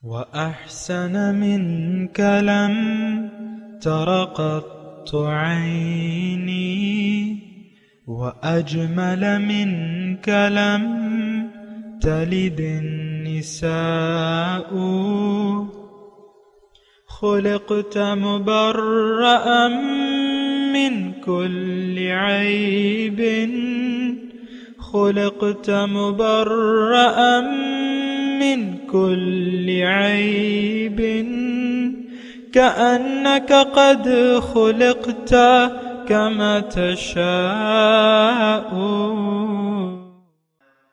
وأحسن منك لم تر قط عيني وأجمل منك لم تلد النساء خلقت مبرأ من كل عيب خلقت مبرأ من كل عيب كأنك قد خلقت كما تشاء.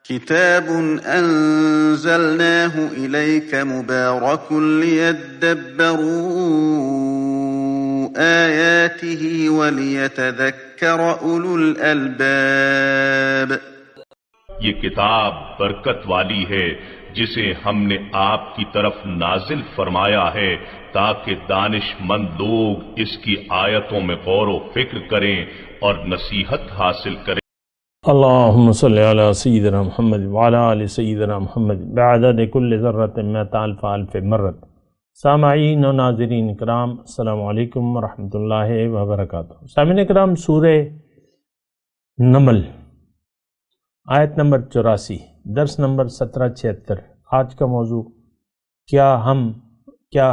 كتاب أنزلناه إليك مبارك ليدبروا آياته وليتذكر أولو الألباب. یہ کتاب برکت والی ہے جسے ہم نے آپ کی طرف نازل فرمایا ہے تاکہ دانش مند لوگ اس کی آیتوں میں غور و فکر کریں اور نصیحت حاصل کریں. اللہم صلی علی سیدنا محمد وعلی آل سیدنا محمد بعدد کل ذرۃ مئۃ الف الف مرۃ. سامعین و ناظرین کرام، السلام علیکم ورحمۃ اللہ وبرکاتہ. سامعین کرام، سورہ نمل آیت نمبر 84، درس نمبر 1776. آج کا موضوع کیا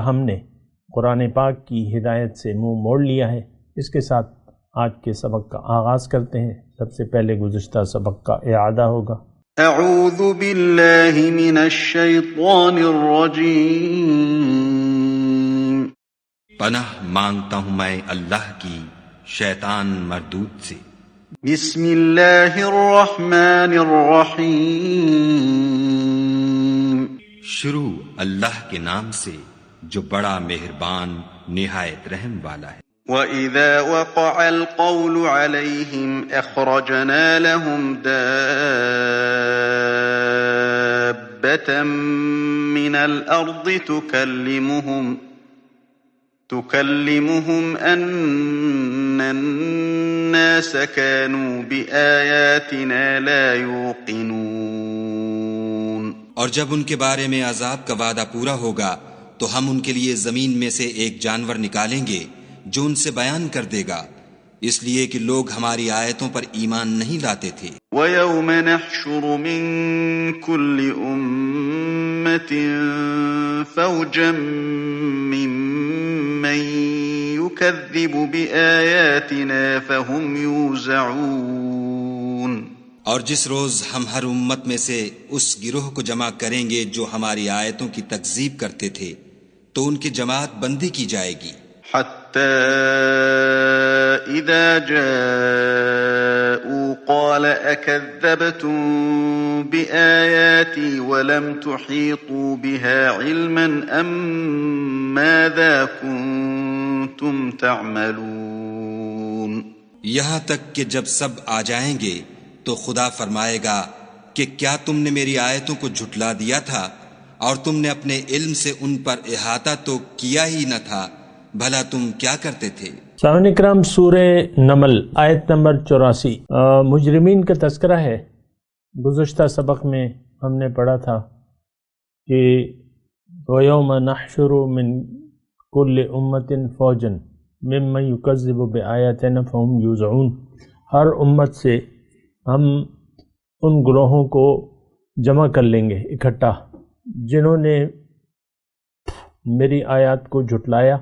ہم نے قرآن پاک کی ہدایت سے منہ موڑ لیا ہے. اس کے ساتھ آج کے سبق کا آغاز کرتے ہیں. سب سے پہلے گزشتہ سبق کا اعادہ ہوگا. اعوذ باللہ من الشیطان الرجیم. پناہ مانگتا ہوں میں اللہ کی شیطان مردود سے. بسم اللہ الرحمن الرحیم. شروع اللہ کے نام سے جو بڑا مہربان نہایت رحم والا ہے. وَإِذَا وَقَعَ الْقَوْلُ عَلَيْهِمْ أَخْرَجْنَا لَهُمْ دَابَّةً مِّنَ الْأَرْضِ تُكَلِّمُهُمْ أَنَّ النَّاسَ كَانُوا بِآيَاتِنَا لَا يُوقِنُونَ. اور جب ان کے بارے میں عذاب کا وعدہ پورا ہوگا تو ہم ان کے لیے زمین میں سے ایک جانور نکالیں گے جو ان سے بیان کر دے گا، اس لیے کہ لوگ ہماری آیتوں پر ایمان نہیں لاتے تھے. وَيَوْمَ نَحْشُرُ مِن كُلِّ أُمَّةٍ فَوْجًا مِّمَّن يُكَذِّبُ بِآيَاتِنَا فَهُمْ يُوزَعُونَ. اور جس روز ہم ہر امت میں سے اس گروہ کو جمع کریں گے جو ہماری آیتوں کی تکذیب کرتے تھے تو ان کی جماعت بندی کی جائے گی. حتى إذا جاءوا قال أكذبتم بآياتي ولم تحيطوا بها علما أم ماذا كنتم تعملون. یہاں تک کہ جب سب آ جائیں گے تو خدا فرمائے گا کہ کیا تم نے میری آیتوں کو جھٹلا دیا تھا اور تم نے اپنے علم سے ان پر احاطہ تو کیا ہی نہ تھا، بھلا تم کیا کرتے تھے. سامعین کرام، سورہ نمل آیت نمبر 84 مجرمین کا تذکرہ ہے. گزشتہ سبق میں ہم نے پڑھا تھا کہ وَيَوْمَ نَحْشُرُ مِن كُلِّ أُمَّةٍ فَوْجًا مِّمَّن يُكَذِّبُ بِآيَاتِنَا فَهُمْ يُوزَعُونَ. ہر امت سے ہم ان گروہوں کو جمع کر لیں گے اکٹھا جنہوں نے میری آیات کو جھٹلایا.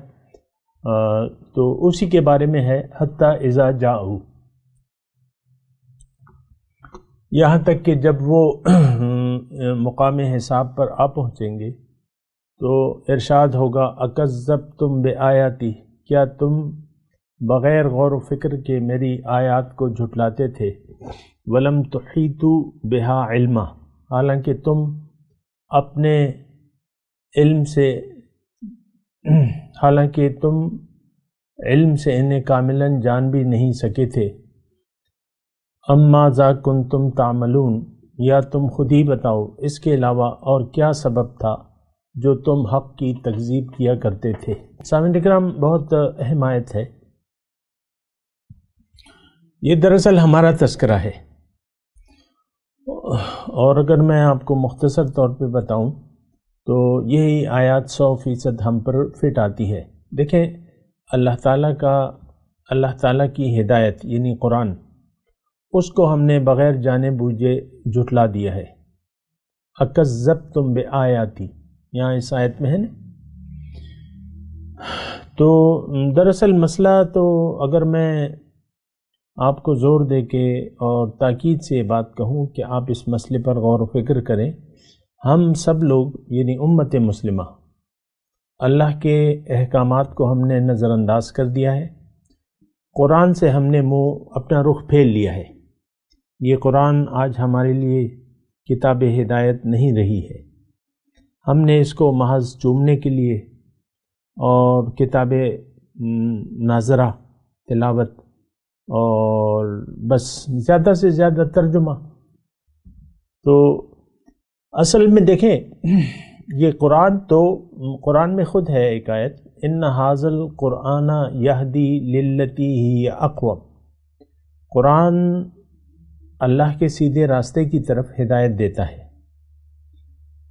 تو اسی کے بارے میں ہے حتی اذا جاؤ، یہاں تک کہ جب وہ مقام حساب پر آ پہنچیں گے تو ارشاد ہوگا اکذبتم بآیاتی، کیا تم بغیر غور و فکر کے میری آیات کو جھٹلاتے تھے. ولم تحیطوا بہا علما، حالانکہ تم اپنے علم سے انہیں کاملاً جان بھی نہیں سکے تھے. اما ذا کنتم تعملون، یا تم خود ہی بتاؤ اس کے علاوہ اور کیا سبب تھا جو تم حق کی تکذیب کیا کرتے تھے. سامعین کرام، بہت اہم آیت ہے. یہ دراصل ہمارا تذکرہ ہے، اور اگر میں آپ کو مختصر طور پہ بتاؤں تو یہی آیات 100% ہم پر فٹ آتی ہے۔ دیکھیں اللہ تعالیٰ کی ہدایت یعنی قرآن، اس کو ہم نے بغیر جانے بوجھے جھٹلا دیا ہے۔ اکذبتم بآیاتی، یہاں اس آیت میں ہے نا۔ تو دراصل مسئلہ تو اگر میں آپ کو زور دے کے اور تاکید سے یہ بات کہوں کہ آپ اس مسئلے پر غور و فکر کریں، ہم سب لوگ یعنی امت مسلمہ اللہ کے احکامات کو ہم نے نظر انداز کر دیا ہے، قرآن سے ہم نے اپنا رخ پھیر لیا ہے۔ یہ قرآن آج ہمارے لیے کتاب ہدایت نہیں رہی ہے، ہم نے اس کو محض چومنے کے لیے اور کتاب ناظرہ تلاوت اور بس زیادہ سے زیادہ ترجمہ۔ تو اصل میں دیکھیں یہ قرآن میں خود ہے ایک آیت، ان ھذا القرآن یہدی للتی ہی اقوم، قرآن اللہ کے سیدھے راستے کی طرف ہدایت دیتا ہے۔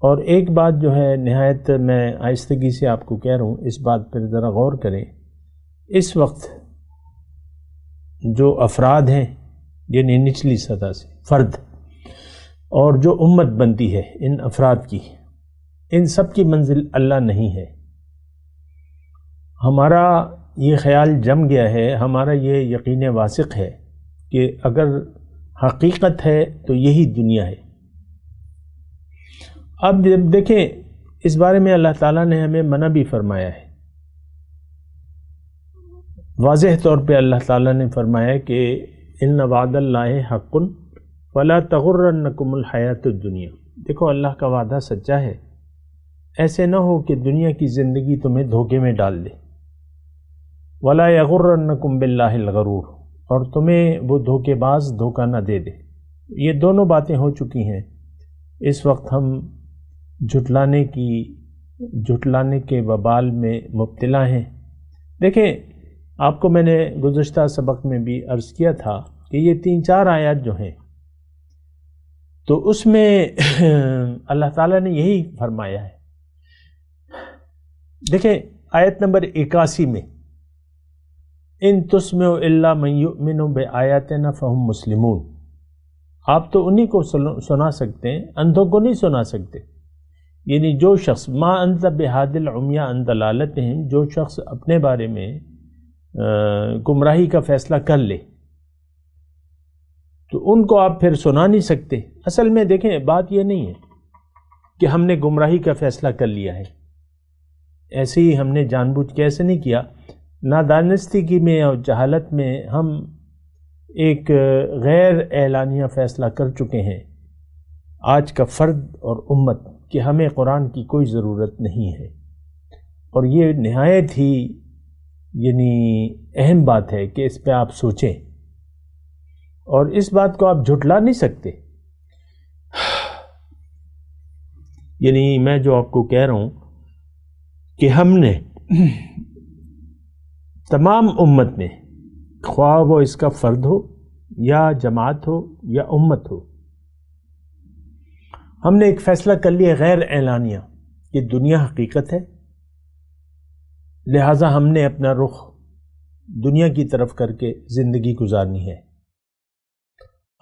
اور ایک بات جو ہے نہایت میں آہستگی سے آپ کو کہہ رہا ہوں، اس بات پر ذرا غور کریں۔ اس وقت جو افراد ہیں یعنی نچلی سطح سے فرد اور جو امت بنتی ہے ان افراد کی، ان سب کی منزل اللہ نہیں ہے۔ ہمارا یہ خیال جم گیا ہے، ہمارا یہ یقین واثق ہے کہ اگر حقیقت ہے تو یہی دنیا ہے۔ اب دیکھیں اس بارے میں اللہ تعالیٰ نے ہمیں منع بھی فرمایا ہے۔ واضح طور پہ اللہ تعالیٰ نے فرمایا کہ ان وعد اللہ حق فلا تغرنکم الحیات الدنیا، دیکھو اللہ کا وعدہ سچا ہے، ایسے نہ ہو کہ دنیا کی زندگی تمہیں دھوکے میں ڈال دے، ولا یغرنکم باللہ الغرور، اور تمہیں وہ دھوکے باز دھوکہ نہ دے دے۔ یہ دونوں باتیں ہو چکی ہیں۔ اس وقت ہم جھٹلانے کے وبال میں مبتلا ہیں۔ دیکھیں آپ کو میں نے گزشتہ سبق میں بھی عرض کیا تھا کہ یہ 3-4 آیات جو ہیں تو اس میں اللہ تعالیٰ نے یہی فرمایا ہے۔ دیکھیں آیت نمبر 81 میں ان تسمعوا الا من یؤمن بآیاتنا فہم مسلمون، آپ تو انہی کو سنا سکتے ہیں، اندھوں کو نہیں سنا سکتے۔ یعنی جو شخص ما انت بہاد العمی عن ضلالتہم، جو شخص اپنے بارے میں گمراہی کا فیصلہ کر لے تو ان کو آپ پھر سنا نہیں سکتے۔ اصل میں دیکھیں بات یہ نہیں ہے کہ ہم نے گمراہی کا فیصلہ کر لیا ہے، ایسے ہی ہم نے جان بوجھ کے ایسے نہیں کیا، نادانستگی میں اور جہالت میں ہم ایک غیر اعلانیہ فیصلہ کر چکے ہیں آج کا فرد اور امت کہ ہمیں قرآن کی کوئی ضرورت نہیں ہے۔ اور یہ نہایت ہی یعنی اہم بات ہے کہ اس پہ آپ سوچیں، اور اس بات کو آپ جھٹلا نہیں سکتے۔ یعنی میں جو آپ کو کہہ رہا ہوں کہ ہم نے تمام امت میں، خواہ وہ اس کا فرد ہو یا جماعت ہو یا امت ہو، ہم نے ایک فیصلہ کر لیا غیر اعلانیہ کہ دنیا حقیقت ہے، لہٰذا ہم نے اپنا رخ دنیا کی طرف کر کے زندگی گزارنی ہے۔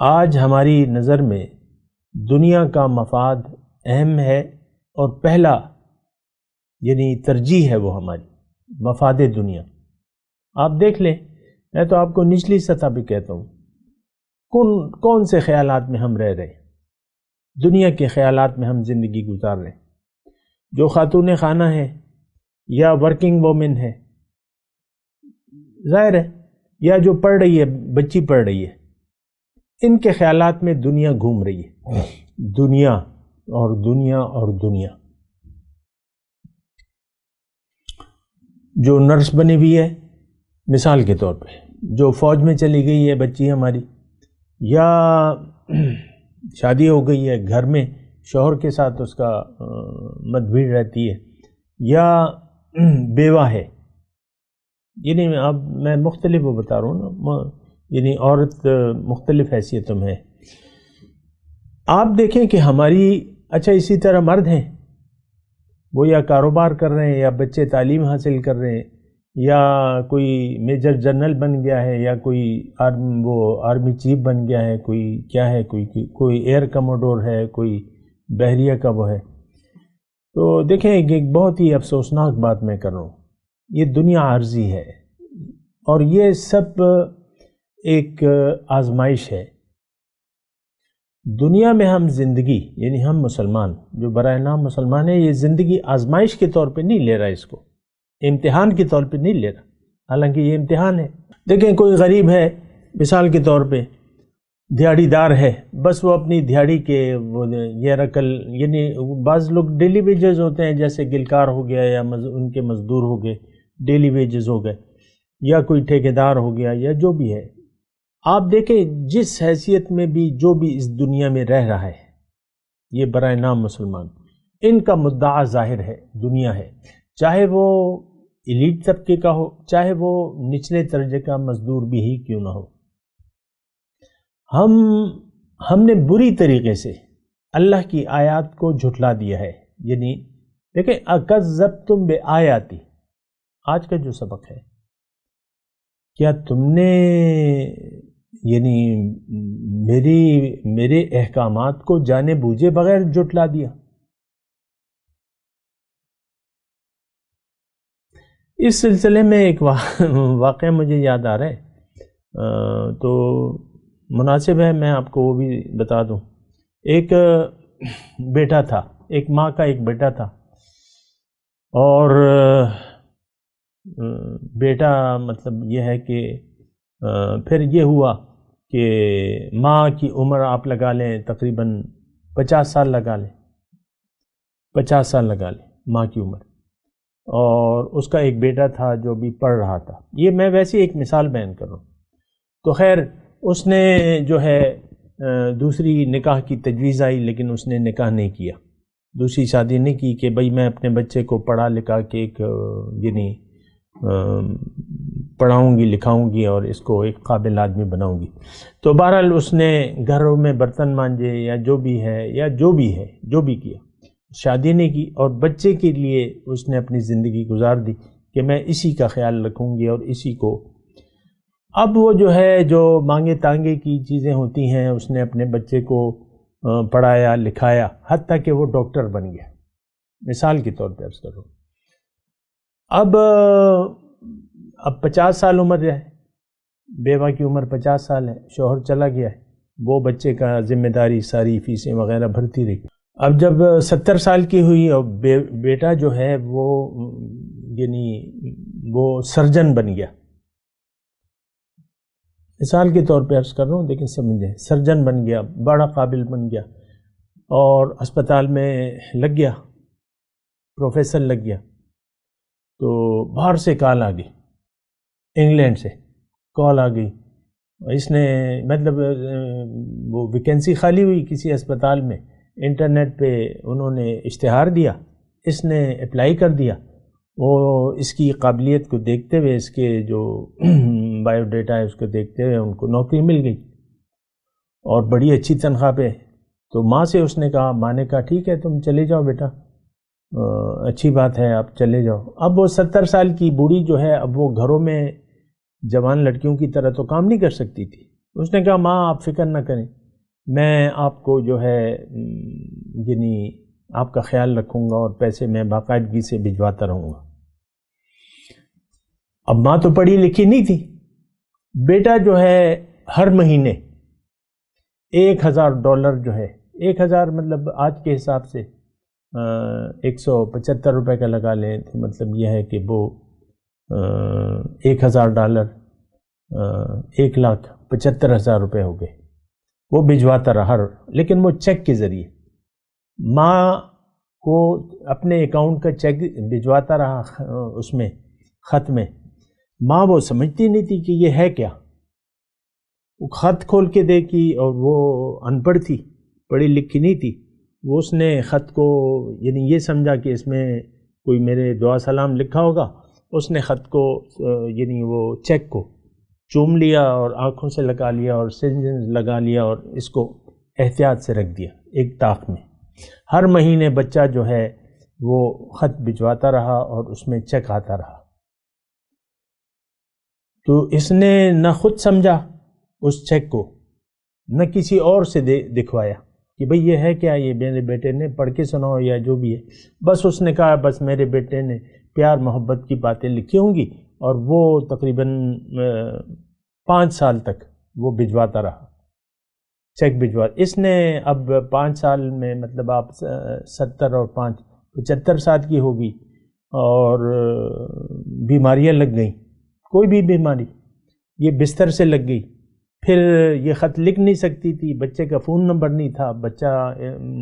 آج ہماری نظر میں دنیا کا مفاد اہم ہے، اور پہلا یعنی ترجیح ہے وہ ہماری مفاد دنیا۔ آپ دیکھ لیں، میں تو آپ کو نچلی سطح پہ کہتا ہوں، کون سے خیالات میں ہم رہ رہے ہیں، دنیا کے خیالات میں ہم زندگی گزار رہے ہیں۔ جو خاتون خانہ ہے یا ورکنگ وومن ہے، ظاہر ہے، یا جو پڑھ رہی ہے، بچی پڑھ رہی ہے، ان کے خیالات میں دنیا گھوم رہی ہے، دنیا اور دنیا اور دنیا۔ جو نرس بنی ہوئی ہے مثال کے طور پہ، جو فوج میں چلی گئی ہے بچی ہماری، یا شادی ہو گئی ہے گھر میں شوہر کے ساتھ اس کا مت بھیڑ رہتی ہے، یا بیوہ ہے، یعنی اب میں مختلف بتا رہا ہوں نا، یعنی عورت مختلف حیثیتوں میں ہے۔ آپ دیکھیں کہ ہماری، اچھا اسی طرح مرد ہیں، وہ یا کاروبار کر رہے ہیں، یا بچے تعلیم حاصل کر رہے ہیں، یا کوئی میجر جنرل بن گیا ہے، یا کوئی آرمی چیف بن گیا ہے، کوئی کیا ہے، کوئی ایئر کموڈور ہے، کوئی بحریہ کا وہ ہے۔ تو دیکھیں ایک بہت ہی افسوسناک بات میں کر رہا ہوں، یہ دنیا عارضی ہے، اور یہ سب ایک آزمائش ہے۔ دنیا میں ہم زندگی، یعنی ہم مسلمان جو برائے نام مسلمان ہیں، یہ زندگی آزمائش کے طور پہ نہیں لے رہا، اس کو امتحان کے طور پہ نہیں لے رہا، حالانکہ یہ امتحان ہے۔ دیکھیں کوئی غریب ہے، مثال کے طور پہ دیہڑی دار ہے، بس وہ اپنی دیہڑی کے وہ یہ رکل، یعنی بعض لوگ ڈیلی ویجز ہوتے ہیں، جیسے گلکار ہو گیا، یا ان کے مزدور ہو گئے، ڈیلی ویجز ہو گئے، یا کوئی ٹھیکیدار ہو گیا، یا جو بھی ہے۔ آپ دیکھیں جس حیثیت میں بھی جو بھی اس دنیا میں رہ رہا ہے، یہ برائے نام مسلمان، ان کا مدعا ظاہر ہے، دنیا ہے، چاہے وہ ایلیٹ طبقے کا ہو، چاہے وہ نچلے درجے کا مزدور بھی ہی کیوں نہ ہو۔ ہم نے بری طریقے سے اللہ کی آیات کو جھٹلا دیا ہے، یعنی دیکھیں اکذبتم بآیاتی، آج کا جو سبق ہے، کیا تم نے یعنی میرے احکامات کو جانے بوجھے بغیر جھٹلا دیا؟ اس سلسلے میں ایک واقعہ مجھے یاد آ رہا ہے، تو مناسب ہے میں آپ کو وہ بھی بتا دوں۔ ایک بیٹا تھا، ایک ماں کا ایک بیٹا تھا، اور بیٹا مطلب یہ ہے کہ پھر یہ ہوا کہ ماں کی عمر آپ لگا لیں تقریباً 50 سال لگا لیں، 50 سال لگا لیں ماں کی عمر، اور اس کا ایک بیٹا تھا جو بھی پڑھ رہا تھا۔ یہ میں ویسے ایک مثال بیان کر رہا ہوں۔ تو خیر اس نے جو ہے دوسری نکاح کی تجویز آئی، لیکن اس نے نکاح نہیں کیا، دوسری شادی نہیں کی کہ بھئی میں اپنے بچے کو پڑھا لکھا کے ایک یعنی پڑھاؤں گی لکھاؤں گی اور اس کو ایک قابل آدمی بناؤں گی۔ تو بہرحال اس نے گھروں میں برتن مانجے یا جو بھی ہے جو بھی کیا، شادی نہیں کی، اور بچے کے لیے اس نے اپنی زندگی گزار دی کہ میں اسی کا خیال رکھوں گی اور اسی کو۔ اب وہ جو ہے جو مانگے تانگے کی چیزیں ہوتی ہیں، اس نے اپنے بچے کو پڑھایا لکھایا، حتیٰ کہ وہ ڈاکٹر بن گیا، مثال کے طور پہ عرض کروں۔ اب 50 سال عمر ہے، بیوہ کی عمر 50 سال ہے، شوہر چلا گیا ہے، وہ بچے کا ذمہ داری ساری فیسیں وغیرہ بھرتی رہی۔ اب جب 70 سال کی ہوئی اور بیٹا جو ہے وہ یعنی وہ سرجن بن گیا، مثال کے طور پہ عرض کر رہا ہوں لیکن سمجھیں، سرجن بن گیا، بڑا قابل بن گیا، اور اسپتال میں لگ گیا، پروفیسر لگ گیا۔ تو باہر سے کال آ گئی، انگلینڈ سے کال آ گئی، اس نے مطلب وہ ویکینسی خالی ہوئی کسی اسپتال میں، انٹرنیٹ پہ انہوں نے اشتہار دیا، اس نے اپلائی کر دیا، وہ اس کی قابلیت کو دیکھتے ہوئے، اس کے جو بایو ڈیٹا ہے اس کو دیکھتے ہوئے ان کو نوکری مل گئی، اور بڑی اچھی تنخواہ پہ۔ تو ماں سے اس نے کہا، ماں نے کہا ٹھیک ہے تم چلے جاؤ بیٹا، اچھی بات ہے آپ چلے جاؤ۔ اب وہ 70 سال کی بوڑھی جو ہے، اب وہ گھروں میں جوان لڑکیوں کی طرح تو کام نہیں کر سکتی تھی۔ اس نے کہا ماں آپ فکر نہ کریں، میں آپ کو جو ہے یعنی آپ کا خیال رکھوں گا، اور پیسے میں باقاعدگی سے بھجواتا رہوں گا۔ اب ماں تو پڑھی لکھی نہیں تھی، بیٹا جو ہے ہر مہینے $1000 جو ہے، 1000 مطلب آج کے حساب سے 175 روپے کا لگا لیں، تو مطلب یہ ہے کہ وہ $1000 1,75,000 روپے ہو گئے، وہ بھجواتا رہا، لیکن وہ چیک کے ذریعے ماں کو اپنے اکاؤنٹ کا چیک بھجواتا رہا، اس میں خط میں۔ ماں وہ سمجھتی نہیں تھی کہ یہ ہے کیا، وہ خط کھول کے دیکھی، اور وہ ان پڑھ تھی، پڑھی لکھی نہیں تھی، وہ اس نے خط کو یعنی یہ سمجھا کہ اس میں کوئی میرے دعا سلام لکھا ہوگا، اس نے خط کو یعنی وہ چیک کو چوم لیا اور آنکھوں سے لگا لیا اور سنجن لگا لیا، اور اس کو احتیاط سے رکھ دیا ایک طاق میں۔ ہر مہینے بچہ جو ہے وہ خط بھجواتا رہا اور اس میں چیک آتا رہا. تو اس نے نہ خود سمجھا اس چیک کو، نہ کسی اور سے دکھوایا کہ بھئی یہ ہے کیا، یہ میرے بیٹے نے پڑھ کے سناؤ یا جو بھی ہے. بس اس نے کہا بس میرے بیٹے نے پیار محبت کی باتیں لکھی ہوں گی، اور وہ تقریباً 5 سال تک وہ بھجواتا رہا، چیک اس نے اب 5 سال میں مطلب آپ 70 اور 5 75 سال کی ہوگی، اور بیماریاں لگ گئیں، کوئی بھی بیماری یہ بستر سے لگ گئی. پھر یہ خط لکھ نہیں سکتی تھی، بچے کا فون نمبر نہیں تھا، بچہ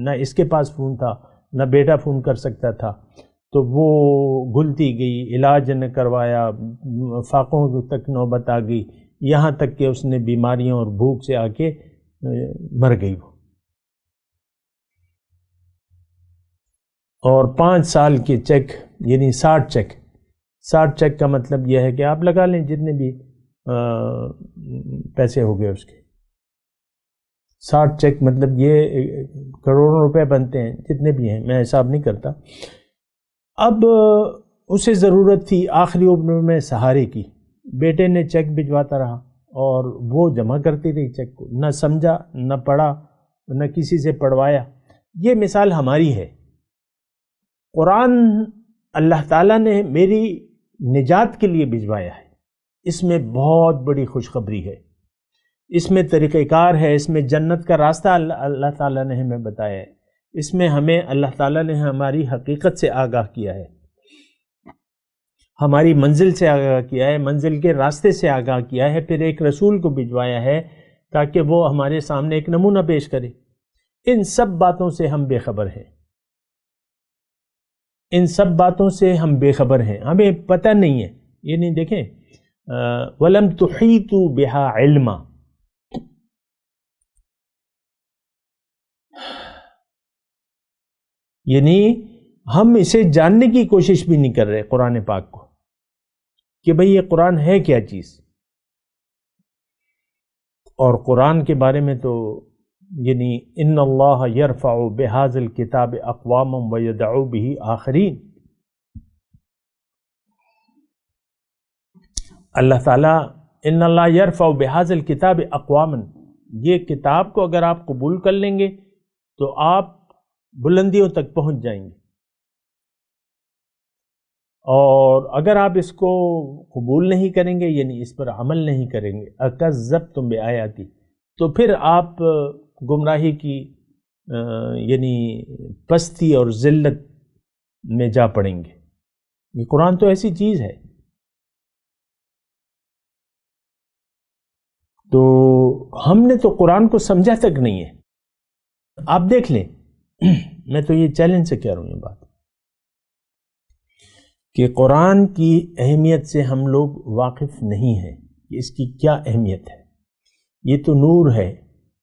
نہ اس کے پاس فون تھا نہ بیٹا فون کر سکتا تھا، تو وہ گھلتی گئی، علاج نے کروایا، فاقوں تک نوبت آ گئی، یہاں تک کہ اس نے بیماریوں اور بھوک سے آ کے مر گئی وہ. اور 5 سال کے چیک یعنی 60 چیک کا مطلب یہ ہے کہ آپ لگا لیں جتنے بھی پیسے ہو گئے اس کے، 60 چیک مطلب یہ کروڑوں روپے بنتے ہیں جتنے بھی ہیں، میں حساب نہیں کرتا. اب اسے ضرورت تھی آخری عمر میں سہارے کی. بیٹے نے چیک بھجواتا رہا اور وہ جمع کرتی رہی چیک کو، نہ سمجھا نہ پڑھا نہ کسی سے پڑھوایا. یہ مثال ہماری ہے. قرآن اللہ تعالیٰ نے میری نجات کے لیے بھجوایا ہے. اس میں بہت بڑی خوشخبری ہے، اس میں طریقہ کار ہے، اس میں جنت کا راستہ اللہ تعالیٰ نے ہمیں بتایا ہے، اس میں ہمیں اللہ تعالیٰ نے ہماری حقیقت سے آگاہ کیا ہے، ہماری منزل سے آگاہ کیا ہے، منزل کے راستے سے آگاہ کیا ہے، پھر ایک رسول کو بھجوایا ہے تاکہ وہ ہمارے سامنے ایک نمونہ پیش کرے. ان سب باتوں سے ہم بے خبر ہیں، ان سب باتوں سے ہم بے خبر ہیں، ہمیں پتہ نہیں ہے. یعنی دیکھیں وَلَمْ تُحِيطُوا بِهَا عِلْمًا، یعنی ہم اسے جاننے کی کوشش بھی نہیں کر رہے قرآن پاک کو کہ بھئی یہ قرآن ہے کیا چیز. اور قرآن کے بارے میں تو یعنی ان اللہ یرفع بہذا الکتاب اقواما ویدعو بہ آخرین، اللہ تعالیٰ ان اللہ یرفع بہذا الکتاب اقواما، یہ کتاب کو اگر آپ قبول کر لیں گے تو آپ بلندیوں تک پہنچ جائیں گے، اور اگر آپ اس کو قبول نہیں کریں گے یعنی اس پر عمل نہیں کریں گے، اکذبتم بآیاتی، تو پھر آپ گمراہی کی یعنی پستی اور ذلت میں جا پڑیں گے. یہ قرآن تو ایسی چیز ہے. تو ہم نے تو قرآن کو سمجھا تک نہیں ہے. آپ دیکھ لیں، میں تو یہ چیلنج سے کہہ رہا ہوں یہ بات کہ قرآن کی اہمیت سے ہم لوگ واقف نہیں ہیں کہ اس کی کیا اہمیت ہے. یہ تو نور ہے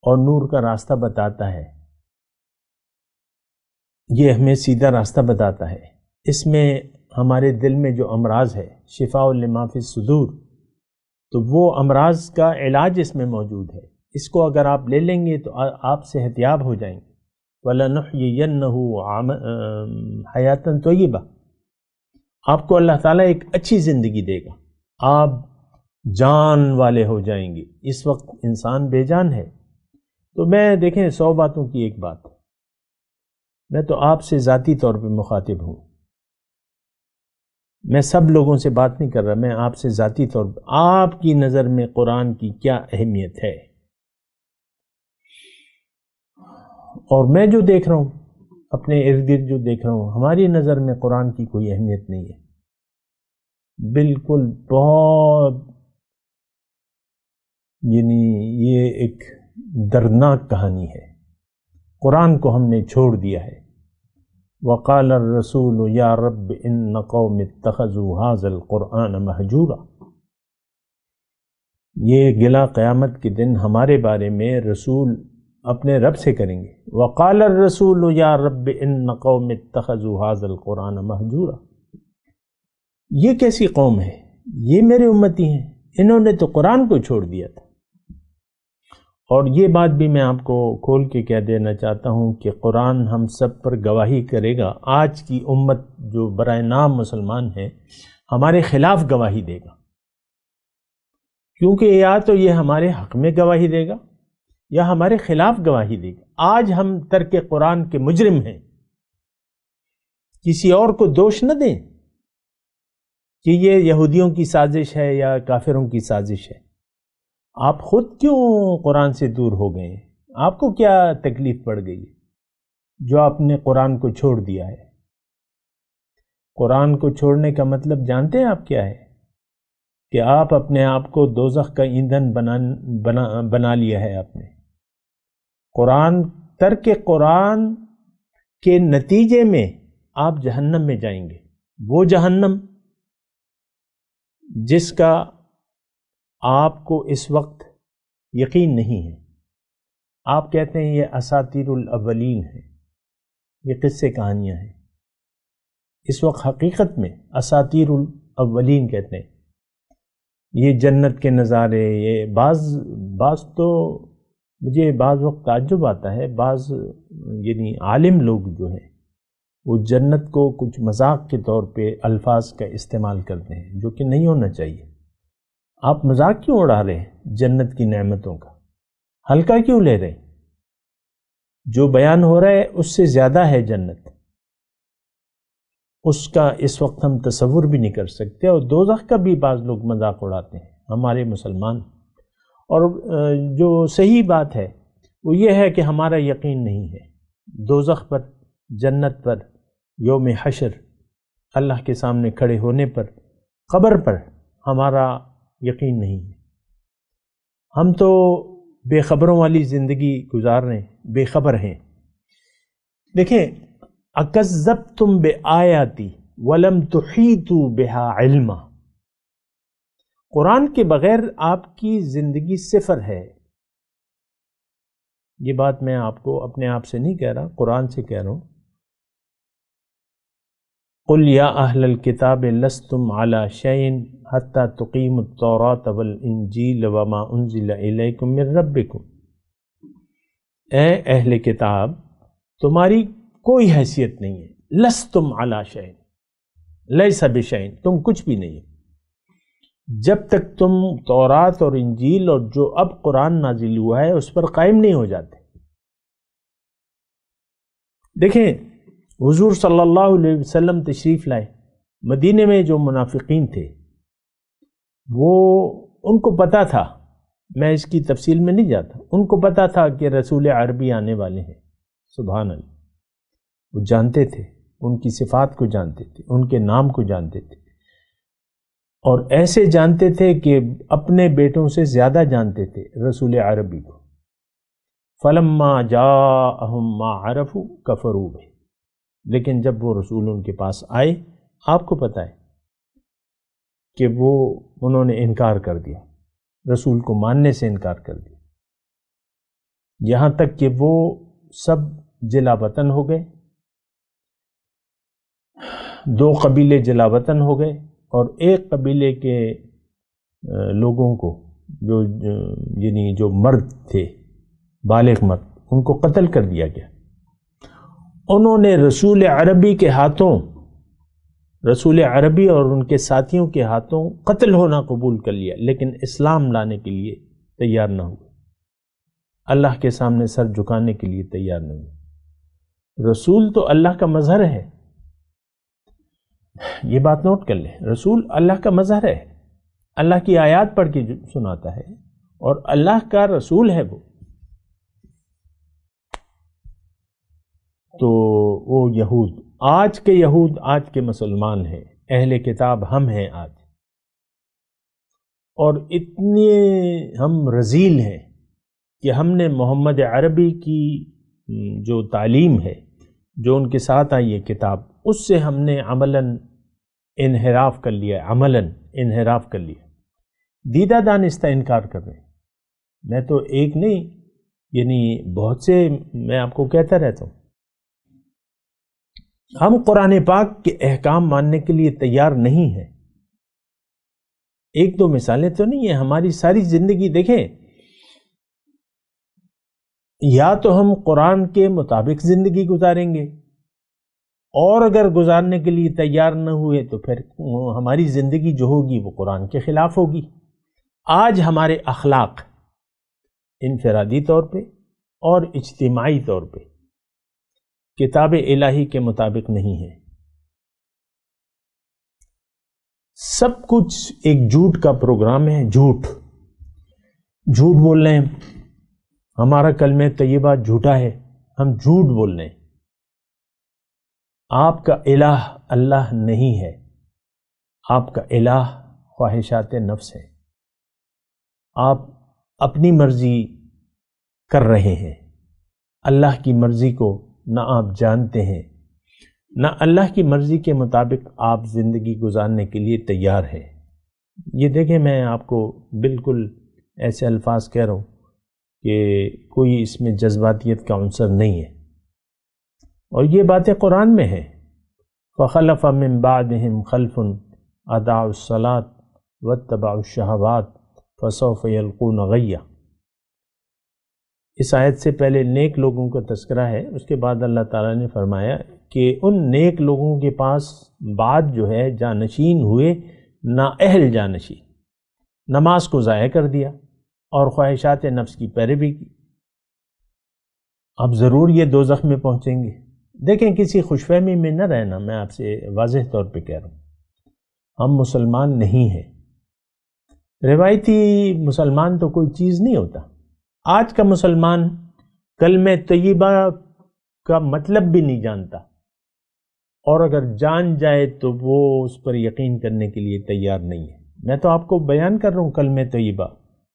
اور نور کا راستہ بتاتا ہے، یہ ہمیں سیدھا راستہ بتاتا ہے. اس میں ہمارے دل میں جو امراض ہے، شفاء لما فی الصدور، تو وہ امراض کا علاج اس میں موجود ہے. اس کو اگر آپ لے لیں گے تو آپ صحت یاب ہو جائیں گے. وَلَنُحْيِيَنَّهُ حَيَاتًا طَيِّبَةً، آپ کو اللہ تعالیٰ ایک اچھی زندگی دے گا، آپ جان والے ہو جائیں گے. اس وقت انسان بے جان ہے. تو میں دیکھیں 100 باتوں کی ایک بات، میں تو آپ سے ذاتی طور پہ مخاطب ہوں، میں سب لوگوں سے بات نہیں کر رہا، میں آپ سے ذاتی طور پہ آپ کی نظر میں قرآن کی کیا اہمیت ہے. اور میں جو دیکھ رہا ہوں اپنے ارد گرد جو دیکھ رہا ہوں، ہماری نظر میں قرآن کی کوئی اہمیت نہیں ہے. بالکل بہت یعنی یہ ایک دردناک کہانی ہے. قرآن کو ہم نے چھوڑ دیا ہے. وقال الرسول یا رب ان قوم اتخذوا هذا القرآن مہجورا، یہ گلہ قیامت کے دن ہمارے بارے میں رسول اپنے رب سے کریں گے. وقال الرسول یا رب ان قوم اتخذوا هذا القرآن مہجورا، یہ کیسی قوم ہے؟ یہ میرے امتی ہیں، انہوں نے تو قرآن کو چھوڑ دیا تھا. اور یہ بات بھی میں آپ کو کھول کے کہہ دینا چاہتا ہوں کہ قرآن ہم سب پر گواہی کرے گا. آج کی امت جو برائے نام مسلمان ہے ہمارے خلاف گواہی دے گا، کیونکہ یا تو یہ ہمارے حق میں گواہی دے گا یا ہمارے خلاف گواہی دے گا. آج ہم ترک قرآن کے مجرم ہیں. کسی اور کو دوش نہ دیں کہ یہ یہودیوں کی سازش ہے یا کافروں کی سازش ہے. آپ خود کیوں قرآن سے دور ہو گئے ہیں؟ آپ کو کیا تکلیف پڑ گئی ہے جو آپ نے قرآن کو چھوڑ دیا ہے؟ قرآن کو چھوڑنے کا مطلب جانتے ہیں آپ کیا ہے؟ کہ آپ اپنے آپ کو دوزخ کا ایندھن بنا لیا ہے آپ نے. ترک قرآن کے نتیجے میں آپ جہنم میں جائیں گے. وہ جہنم جس کا آپ کو اس وقت یقین نہیں ہے. آپ کہتے ہیں یہ اساطیر الاولین ہے، یہ قصے کہانیاں ہیں. اس وقت حقیقت میں اساطیر الاولین کہتے ہیں. یہ جنت کے نظارے، یہ بعض تو مجھے بعض وقت تعجب آتا ہے، بعض یعنی عالم لوگ جو ہیں وہ جنت کو کچھ مذاق کے طور پہ الفاظ کا استعمال کرتے ہیں، جو کہ نہیں ہونا چاہیے. آپ مذاق کیوں اڑا رہے ہیں جنت کی نعمتوں کا؟ ہلکا کیوں لے رہے ہیں؟ جو بیان ہو رہا ہے اس سے زیادہ ہے جنت، اس کا اس وقت ہم تصور بھی نہیں کر سکتے. اور دوزخ کا بھی بعض لوگ مذاق اڑاتے ہیں، ہمارے مسلمان. اور جو صحیح بات ہے وہ یہ ہے کہ ہمارا یقین نہیں ہے دوزخ پر، جنت پر، یوم حشر، اللہ کے سامنے کھڑے ہونے پر، قبر پر ہمارا یقین نہیں ہے. ہم تو بے خبروں والی زندگی گزار رہے ہیں، بے خبر ہیں. دیکھیں، اکذبتم بآیاتی ولم تحیطوا بها علما. قرآن کے بغیر آپ کی زندگی صفر ہے. یہ بات میں آپ کو اپنے آپ سے نہیں کہہ رہا، قرآن سے کہہ رہا ہوں. قل یا اہل الکتاب لستم علی شیء حتی تقیموا التوراۃ والانجیل وما انزل الیکم من ربکم. اے اہل کتاب، تمہاری کوئی حیثیت نہیں ہے. لستم علی شیء، لیس بشیء، تم کچھ بھی نہیں. جب تک تم تورات اور انجیل اور جو اب قرآن نازل ہوا ہے اس پر قائم نہیں ہو جاتے. دیکھیں، حضور صلی اللہ علیہ وسلم تشریف لائے. مدینے میں جو منافقین تھے وہ ان کو پتا تھا، میں اس کی تفصیل میں نہیں جاتا، ان کو پتا تھا کہ رسول عربی آنے والے ہیں. سبحان اللہ، وہ جانتے تھے، ان کی صفات کو جانتے تھے، ان کے نام کو جانتے تھے، اور ایسے جانتے تھے کہ اپنے بیٹوں سے زیادہ جانتے تھے رسول عربی کو. فلما جاءہم ما عرفوا کفروا بہ. لیکن جب وہ رسول ان کے پاس آئے، آپ کو پتہ ہے کہ انہوں نے انکار کر دیا، رسول کو ماننے سے انکار کر دیا. یہاں تک کہ وہ سب جلا وطن ہو گئے. 2 قبیلے جلا وطن ہو گئے، اور ایک قبیلے کے لوگوں کو جو مرد تھے، بالغ مرد، ان کو قتل کر دیا گیا. انہوں نے رسول عربی کے ہاتھوں، رسول عربی اور ان کے ساتھیوں کے ہاتھوں قتل ہونا قبول کر لیا، لیکن اسلام لانے کے لیے تیار نہ ہوئے، اللہ کے سامنے سر جھکانے کے لیے تیار نہ ہوئے. رسول تو اللہ کا مظہر ہے، یہ بات نوٹ کر لیں. رسول اللہ کا مظہر ہے، اللہ کی آیات پڑھ کے سناتا ہے، اور اللہ کا رسول ہے وہ. تو وہ یہود، آج کے یہود، آج کے مسلمان ہیں، اہل کتاب ہم ہیں آج. اور اتنے ہم رذیل ہیں کہ ہم نے محمد عربی کی جو تعلیم ہے، جو ان کے ساتھ آئی ہے کتاب، اس سے ہم نے عملاً انحراف کر لیا، عملاً انحراف کر لیا. دیدہ دانستہ انکار کر رہے ہیں. میں تو ایک نہیں، یعنی بہت سے میں آپ کو کہتا رہتا ہوں. ہم قرآن پاک کے احکام ماننے کے لیے تیار نہیں ہیں. 1-2 مثالیں تو نہیں ہیں، ہماری ساری زندگی دیکھیں. یا تو ہم قرآن کے مطابق زندگی گزاریں گے، اور اگر گزارنے کے لیے تیار نہ ہوئے تو پھر ہماری زندگی جو ہوگی وہ قرآن کے خلاف ہوگی۔ آج ہمارے اخلاق انفرادی طور پہ اور اجتماعی طور پہ کتاب الہی کے مطابق نہیں ہے۔ سب کچھ ایک جھوٹ کا پروگرام ہے، جھوٹ بول رہے ہیں، ہمارا کلمہ طیبہ جھوٹا ہے، ہم جھوٹ بول رہے ہیں۔ آپ کا الہ اللہ نہیں ہے، آپ کا الہ خواہشات نفس ہے۔ آپ اپنی مرضی کر رہے ہیں، اللہ کی مرضی کو نہ آپ جانتے ہیں، نہ اللہ کی مرضی کے مطابق آپ زندگی گزارنے کے لیے تیار ہیں۔ یہ دیکھیں، میں آپ کو بالکل ایسے الفاظ کہہ رہا ہوں کہ کوئی اس میں جذباتیت کا عنصر نہیں ہے، اور یہ باتیں قرآن میں ہیں۔ فَخَلَفَ مِن بَعْدِهِمْ خَلْفٌ أَضَاعُوا الصَّلَاةَ وَاتَّبَعُوا الشَّهَوَاتِ فَسَوْفَ يَلْقُونَ غَيًّا۔ اس آیت سے پہلے نیک لوگوں کا تذکرہ ہے، اس کے بعد اللہ تعالیٰ نے فرمایا کہ ان نیک لوگوں کے پاس بعد جو ہے جانشین ہوئے نااہل جانشین، نماز کو ضائع کر دیا اور خواہشات نفس کی پیروی کی۔ اب ضرور یہ دوزخ میں پہنچیں گے۔ دیکھیں، کسی خوش فہمی میں نہ رہنا، میں آپ سے واضح طور پہ کہہ رہا ہوں، ہم مسلمان نہیں ہیں۔ روایتی مسلمان تو کوئی چیز نہیں ہوتا۔ آج کا مسلمان کلمہ طیبہ کا مطلب بھی نہیں جانتا، اور اگر جان جائے تو وہ اس پر یقین کرنے کے لیے تیار نہیں ہے۔ میں تو آپ کو بیان کر رہا ہوں کلمہ طیبہ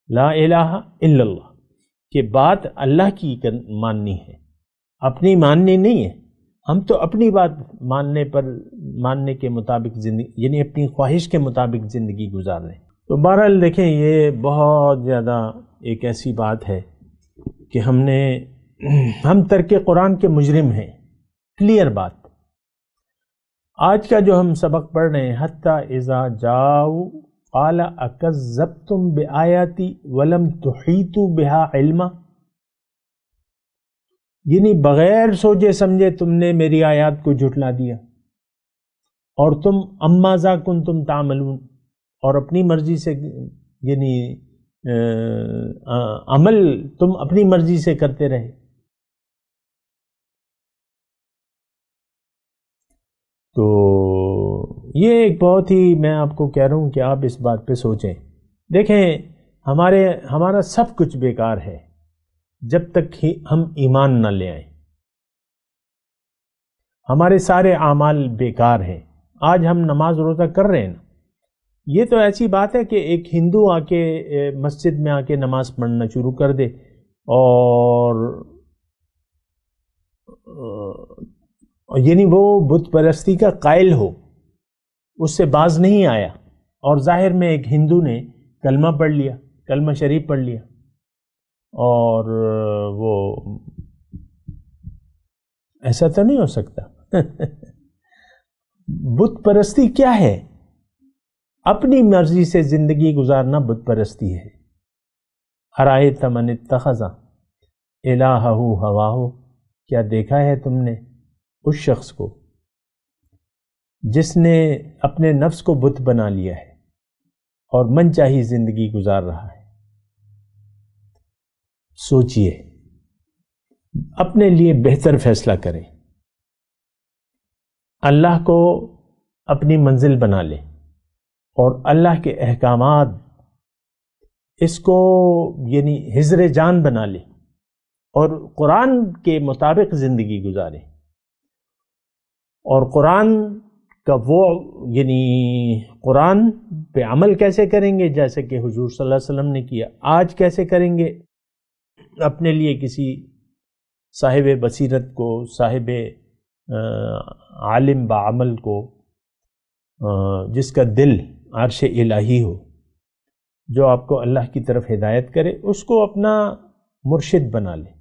لا الہ الا اللہ، کہ بات اللہ کی ماننی ہے، اپنی ماننی نہیں ہے۔ ہم تو اپنی بات ماننے کے مطابق زندگی، یعنی اپنی خواہش کے مطابق زندگی گزار رہے ہیں۔ تو بہرحال دیکھیں، یہ بہت زیادہ ایک ایسی بات ہے کہ ہم ترک قرآن کے مجرم ہیں، کلیئر بات۔ آج کا جو ہم سبق پڑھ رہے ہیں، حتی اذا جاؤ قال اکذبتم بآیاتی ولم تحیطوا بها علما، یعنی بغیر سوچے سمجھے تم نے میری آیات کو جھٹلا دیا، اور تم اماذا کنتم تعملون، اور اپنی مرضی سے، یعنی عمل تم اپنی مرضی سے کرتے رہے۔ تو یہ ایک بہت ہی، میں آپ کو کہہ رہا ہوں کہ آپ اس بات پہ سوچیں۔ دیکھیں، ہمارا سب کچھ بیکار ہے جب تک ہم ایمان نہ لے آئیں۔ ہمارے سارے اعمال بیکار ہیں۔ آج ہم نماز روزہ کر رہے ہیں نا، یہ تو ایسی بات ہے کہ ایک ہندو آ کے مسجد میں آ کے نماز پڑھنا شروع کر دے، اور یعنی وہ بت پرستی کا قائل ہو، اس سے باز نہیں آیا، اور ظاہر میں ایک ہندو نے کلمہ پڑھ لیا، کلمہ شریف پڑھ لیا، اور وہ ایسا تو نہیں ہو سکتا۔ بت پرستی کیا ہے؟ اپنی مرضی سے زندگی گزارنا بت پرستی ہے۔ ارائیت من اتخذ الہہ ہواہ، کیا دیکھا ہے تم نے اس شخص کو جس نے اپنے نفس کو بت بنا لیا ہے اور من چاہی زندگی گزار رہا ہے؟ سوچئے، اپنے لیے بہتر فیصلہ کریں، اللہ کو اپنی منزل بنا لیں، اور اللہ کے احکامات اس کو یعنی حضر جان بنا لیں، اور قرآن کے مطابق زندگی گزاریں۔ اور قرآن کا وہ یعنی قرآن پہ عمل کیسے کریں گے؟ جیسے کہ حضور صلی اللہ علیہ وسلم نے کیا۔ آج کیسے کریں گے؟ اپنے لیے کسی صاحب بصیرت کو، صاحب عالم بعمل کو، جس کا دل عرش الہی ہو، جو آپ کو اللہ کی طرف ہدایت کرے، اس کو اپنا مرشد بنا لے،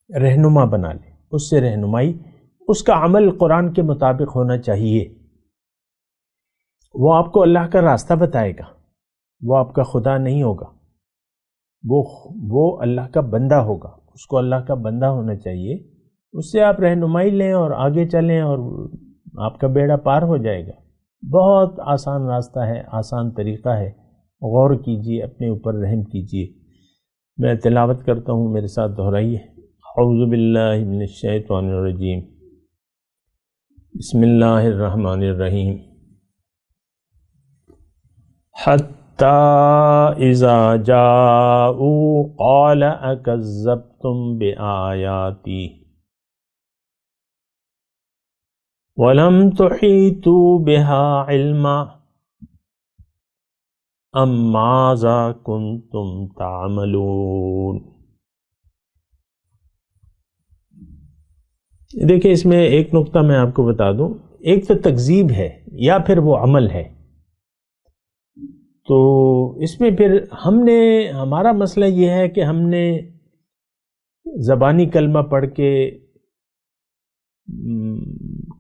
رہنما بنا لے، اس سے رہنمائی، اس کا عمل قرآن کے مطابق ہونا چاہیے۔ وہ آپ کو اللہ کا راستہ بتائے گا، وہ آپ کا خدا نہیں ہوگا۔ وہ اللہ کا بندہ ہوگا، اس کو اللہ کا بندہ ہونا چاہیے، اس سے آپ رہنمائی لیں اور آگے چلیں اور آپ کا بیڑا پار ہو جائے گا۔ بہت آسان راستہ ہے، آسان طریقہ ہے، غور کیجیے، اپنے اوپر رحم کیجیے۔ میں تلاوت کرتا ہوں، میرے ساتھ دہرائیے۔ اعوذ باللہ من الشیطان الرجیم، بسم اللہ الرحمن الرحیم۔ حتی اذا جاؤوا قال اکذبتم بآیاتی وَلَمْ تُحِيطُوا بِهَا عِلْمًا أَمْ مَاذَا كُنْتُمْ تَعْمَلُونَ۔ دیکھیں، اس میں ایک نقطہ میں آپ کو بتا دوں، ایک تو تکذیب ہے یا پھر وہ عمل ہے۔ تو اس میں پھر ہمارا مسئلہ یہ ہے کہ ہم نے زبانی کلمہ پڑھ کے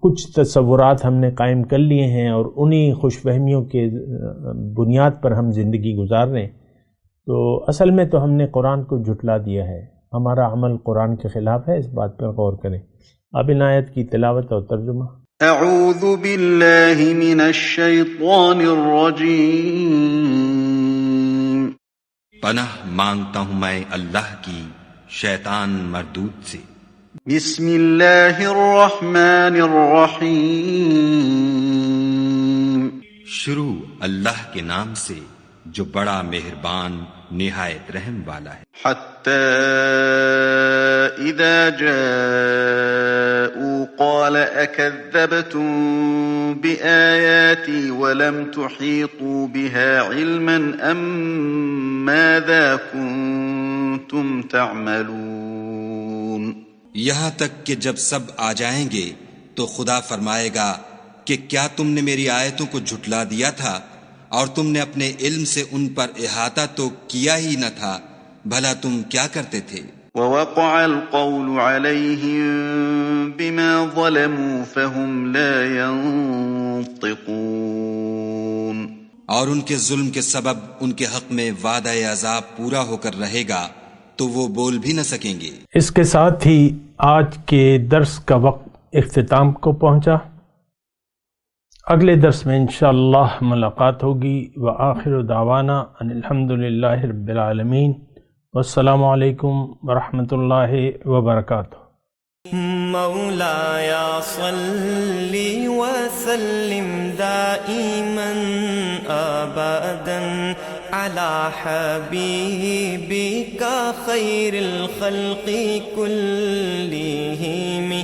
کچھ تصورات ہم نے قائم کر لیے ہیں اور انہی خوش فہمیوں کے بنیاد پر ہم زندگی گزار رہے ہیں۔ تو اصل میں تو ہم نے قرآن کو جھٹلا دیا ہے، ہمارا عمل قرآن کے خلاف ہے، اس بات پر غور کریں۔ اب ان آیت کی تلاوت اور ترجمہ۔ اعوذ باللہ من الشیطان الرجیم۔ پناہ مانگتا ہوں میں اللہ کی شیطان مردود سے۔ بسم اللہ الرحمن الرحیم۔ شروع اللہ کے نام سے جو بڑا مہربان نہایت رحم والا ہے۔ حتی اذا جاءوا قال اکذبتم بآیاتی ولم تحیطوا بها علما ام ماذا کنتم تعملون۔ یہاں تک کہ جب سب آ جائیں گے تو خدا فرمائے گا کہ کیا تم نے میری آیتوں کو جھٹلا دیا تھا اور تم نے اپنے علم سے ان پر احاطہ تو کیا ہی نہ تھا، بھلا تم کیا کرتے تھے؟ ووقع القول عليهم بما ظلموا فهم لا ينطقون۔ اور ان کے ظلم کے سبب ان کے حق میں وعدہ عذاب پورا ہو کر رہے گا تو وہ بول بھی نہ سکیں گے۔ اس کے ساتھ ہی آج کے درس کا وقت اختتام کو پہنچا۔ اگلے درس میں انشاءاللہ ملاقات ہوگی۔ وآخر دعوانا ان الحمدللہ رب العالمین، والسلام علیکم ورحمۃ اللہ وبرکاتہ۔ مولاي صل وسلم دائما ابدا على حبيبك خير الخلق كلهم